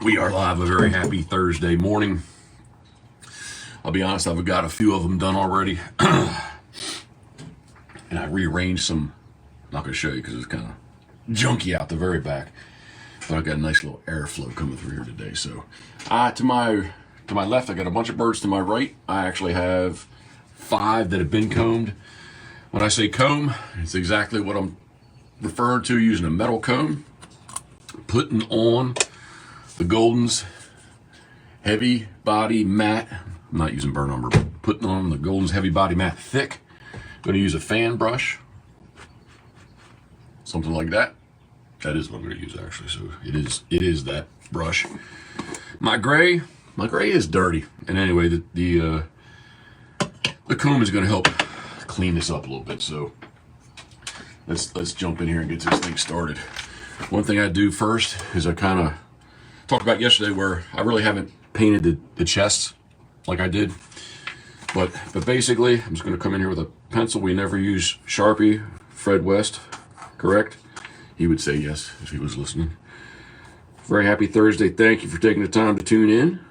We are live. A very happy Thursday morning. I'll be honest, I've got a few of them done already. And I rearranged some. I'm not going to show you because it's kind of junky out the very back. But I've got a nice little airflow coming through here today. So to my left, I got a bunch of birds. To my right, I actually have 5 that have been combed. When I say comb, it's exactly what I'm referring to, using a metal comb, putting on the Golden's heavy body mat. I'm not using burn umber, but putting on the Golden's heavy body mat thick. I'm going to use a fan brush, something like that. That is what I'm going to use actually. So it is that brush. My gray is dirty, and anyway, the comb is going to help clean this up a little bit. So let's jump in here and get this thing started. One thing I do first is I kind of talked about yesterday where I really haven't painted the chests like I did. But basically, I'm just going to come in here with a pencil. We never use Sharpie. Fred West, correct? He would say yes if he was listening. Very happy Thursday. Thank you for taking the time to tune in.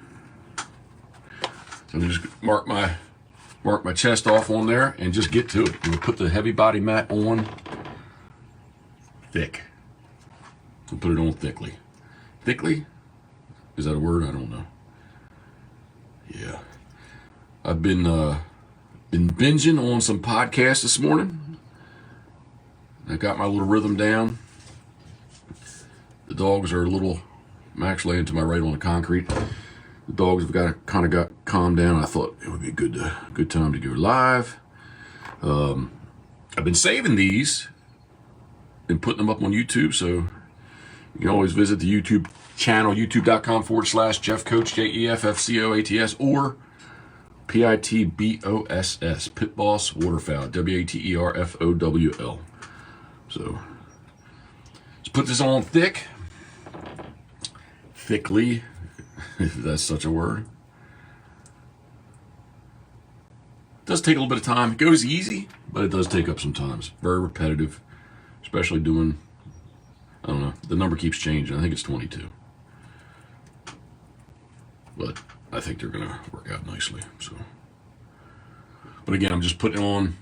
So I'm just mark my chest off on there and just get to it. I'm going to put the heavy body mat on thick. So put it on thickly. Thickly? Is that a word? I don't know. Yeah. I've been binging on some podcasts this morning. I got my little rhythm down. The dogs are I'm actually laying to my right on the concrete. The dogs have got calmed down. I thought it would be a good time to go live. I've been saving these and putting them up on YouTube, so you can always visit the YouTube channel, youtube.com/Jeff Coach, JEFFCOATS, or PITBOSS, Pitboss Waterfowl, WATERFOWL. So let's put this on thickly, if that's such a word. It does take a little bit of time. It goes easy, but it does take up some time. It's very repetitive, especially doing, I don't know, the number keeps changing. I think it's 22. But I think they're going to work out nicely. So, but again, I'm just putting on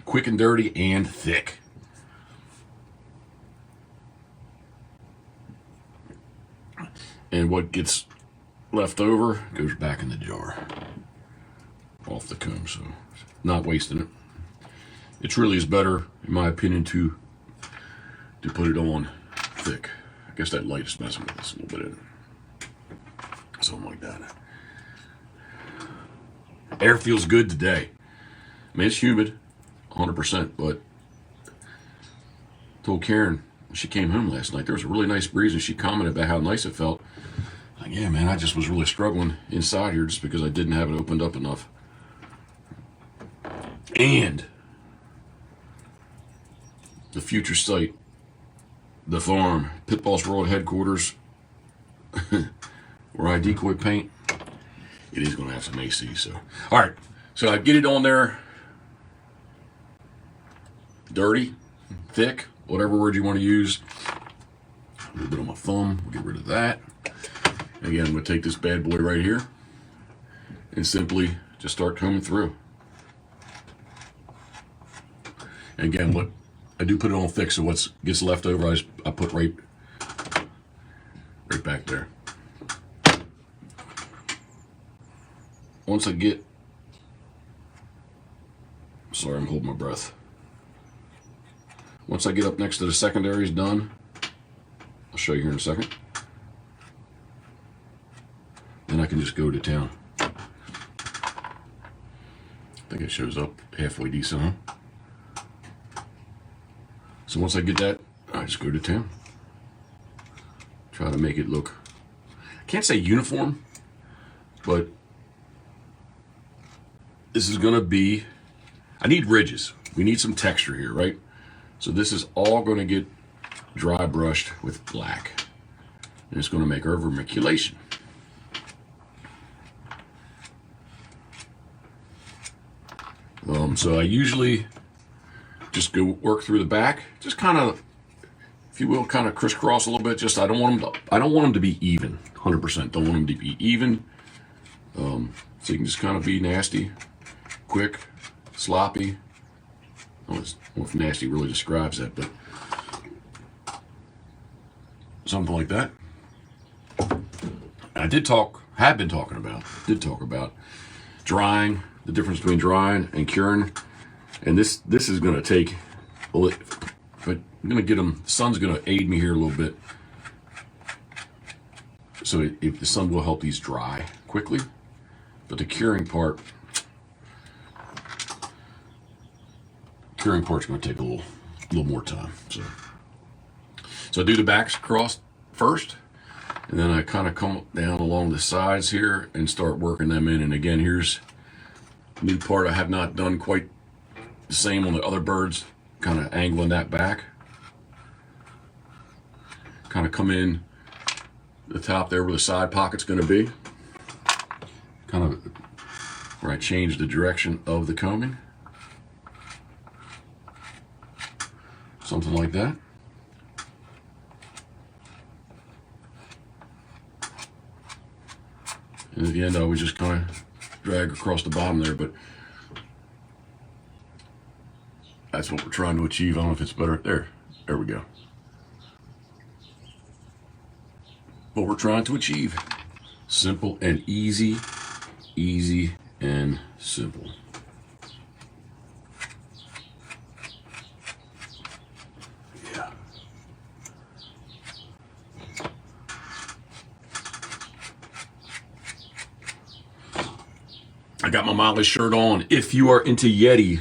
quick and dirty and thick. And what gets left over goes back in the jar off the comb. So not wasting it. It truly is better, in my opinion, to put it on thick. I guess that light is messing with us a little bit. Something like that. Air feels good today. I mean, it's humid, 100%, but I told Karen when she came home last night, there was a really nice breeze, and she commented about how nice it felt. Like, yeah, man, I just was really struggling inside here just because I didn't have it opened up enough. And the future site, the farm, Pitboss World headquarters, where I decoy paint, it is going to have some AC. So, all right, so I get it on there, dirty, thick, whatever word you want to use. A little bit on my thumb, we'll get rid of that. Again, I'm going to take this bad boy right here and simply just start combing through. And again, what I do, put it on thick, so what gets left over, I put right back there. Once I get, sorry, I'm holding my breath. Once I get up next to the secondaries done, I'll show you here in a second. Then I can just go to town. I think it shows up halfway decent, huh? So once I get that, I just go to town. Try to make it look, I can't say uniform, but this is gonna be, I need ridges. We need some texture here, right? So this is all gonna get dry brushed with black. And it's gonna make our vermiculation. So I usually just go work through the back. Just kind of, if if you will, kind of crisscross a little bit. Just I don't want them to be even, 100%. Don't want them to be even. So you can just kind of be nasty, quick, sloppy. I don't know if nasty really describes that, but something like that. I did talk about drying, the difference between drying and curing, and this is going to take, but I'm going to get them. The sun's going to aid me here a little bit, so if the sun will help these dry quickly, but the curing part's going to take a little more time. So I do the backs across first, and then I kind of come down along the sides here and start working them in. And again, here's a new part I have not done quite the same on the other birds, kind of angling that back. Kind of come in the top there where the side pocket's going to be. Kind of where I change the direction of the combing. Something like that. And at the end, I would just kind of drag across the bottom there, but that's what we're trying to achieve. I don't know if it's better. There we go. What we're trying to achieve. Simple and easy, easy and simple. Yeah. I got my Molly shirt on. If you are into Yeti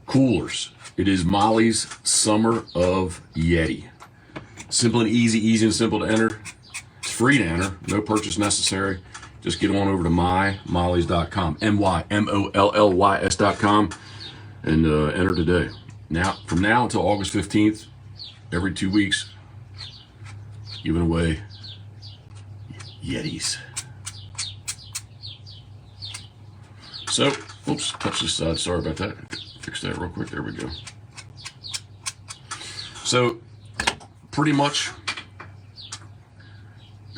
coolers, it is Molly's Summer of Yeti. Simple and easy, easy and simple to enter. It's free to enter, no purchase necessary. Just get on over to mymollys.com, MYMOLLYS.com, and enter today. Now, from now until August 15th, every 2 weeks, giving away Yetis. So, oops, touch this side. Sorry about that. Fix that real quick. There we go. So, pretty much,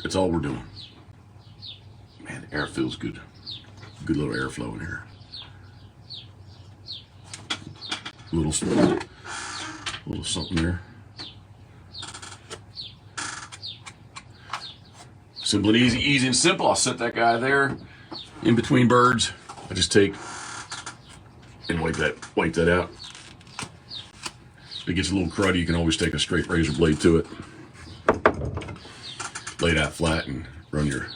that's all we're doing. Man, the air feels good. Good little airflow in here. Little something there. Simple and easy, easy and simple. I'll set that guy there in between birds. I just take and wipe that out. If it gets a little cruddy, you can always take a straight razor blade to it. Lay that flat and run your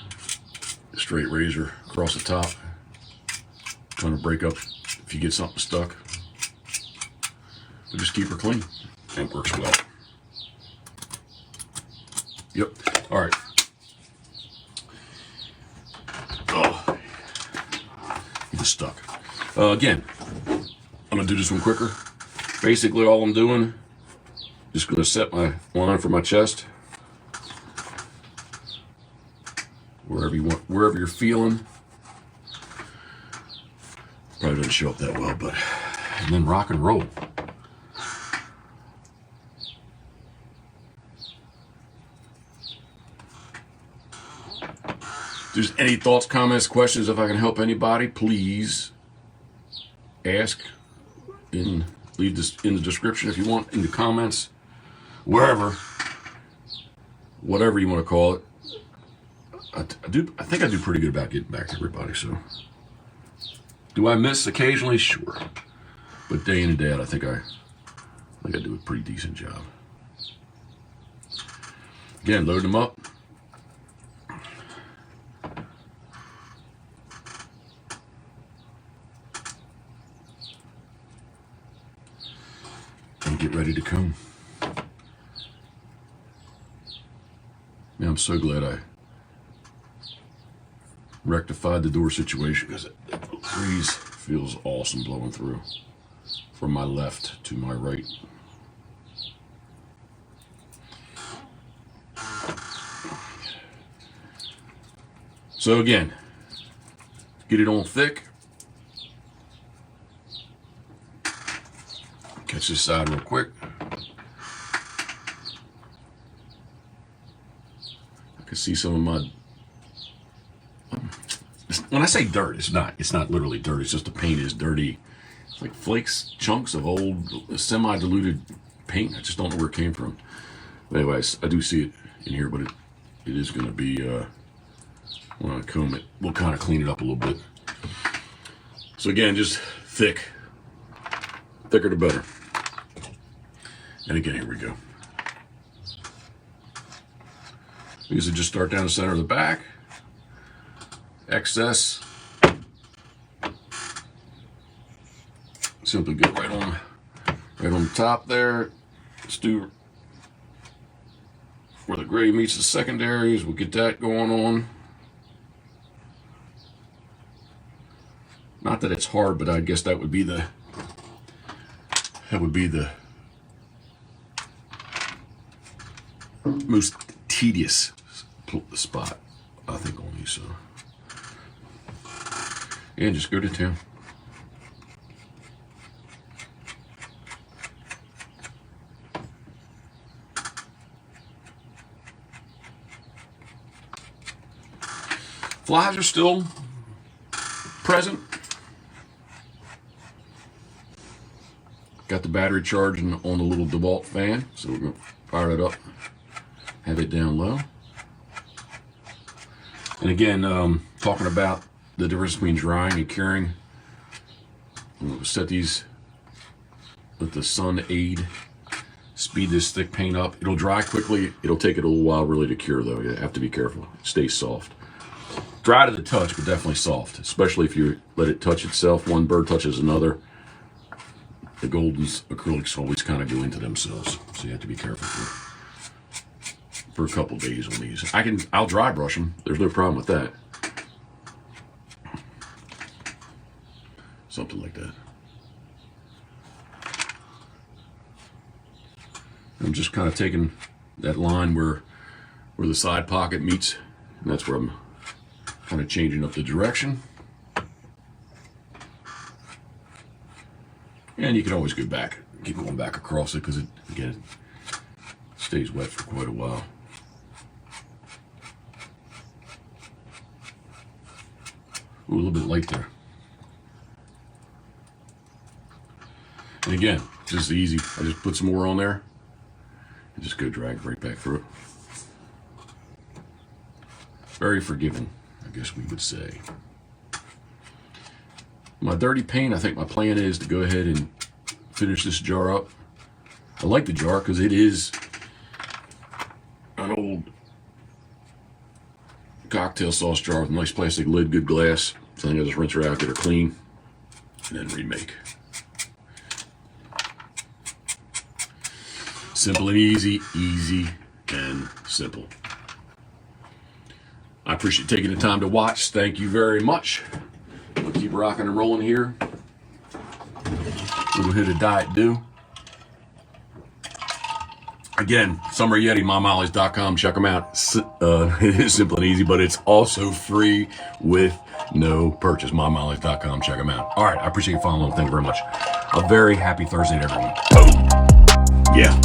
straight razor across the top. Trying to break up if you get something stuck. But just keep her clean. And it works well. Yep. All right. Oh, it's stuck. Again, I'm gonna do this one quicker. Basically, all I'm doing, just gonna set my line for my chest. Wherever you want, wherever you're feeling. Probably doesn't show up that well, but and then rock and roll. If there's any thoughts, comments, questions, if I can help anybody, please ask leave this in the description if you want, in the comments, wherever, whatever you want to call it. I think I do pretty good about getting back to everybody. So, do I miss occasionally? Sure, but day in and day out, I think I do a pretty decent job. Again, load them up. And get ready to comb. Man, I'm so glad I rectified the door situation, because the breeze feels awesome blowing through from my left to my right. So again, get it on thick. Catch this side real quick. can see some of my, when I say dirt, it's not literally dirt, it's just the paint is dirty. It's like flakes, chunks of old semi-diluted paint. I just don't know where it came from. But anyways, I do see it in here, but it is going to be, when I comb it, we'll kind of clean it up a little bit. So again, just thick. Thicker the better. And again, here we go. We usually just start down the center of the back. Excess. Simply get right on the top there. Let's do where the gray meets the secondaries. We'll get that going on. Not that it's hard, but I guess that would be the most tedious spot, I think, on these. So, and just go to town. Flies are still present. Got the battery charging on the little DeWalt fan, so we're going to fire it up, have it down low. And again, talking about the difference between drying and curing. I'm going to set these, let the sun aid, speed this thick paint up. It'll dry quickly. It'll take it a little while really to cure though. You have to be careful. It stays soft. Dry to the touch, but definitely soft, especially if you let it touch itself. One bird touches another. The Golden's acrylics always kind of go into themselves, so you have to be careful for a couple days on these. I'll dry brush them. There's no problem with that. Something like that. I'm just kind of taking that line where the side pocket meets, and that's where I'm kind of changing up the direction. And you can always go back, keep going back across it, because it, again, it stays wet for quite a while. Ooh, a little bit light there. And again, just easy. I just put some more on there and just go drag right back through it. Very forgiving, I guess we would say. My dirty paint, I think my plan is to go ahead and finish this jar up. I like the jar because it is an old cocktail sauce jar with a nice plastic lid, good glass. So I think I just rinse her out, get her clean, and then remake. Simple and easy, easy and simple. I appreciate taking the time to watch. Thank you very much. We'll keep rocking and rolling here. Little hit of Diet Dew. Again, Summer Yeti, mymollies.com. Check them out. It is simple and easy, but it's also free with no purchase. Mymollies.com. Check them out. All right, I appreciate you following. Thank you very much. A very happy Thursday to everyone. Boom. Yeah.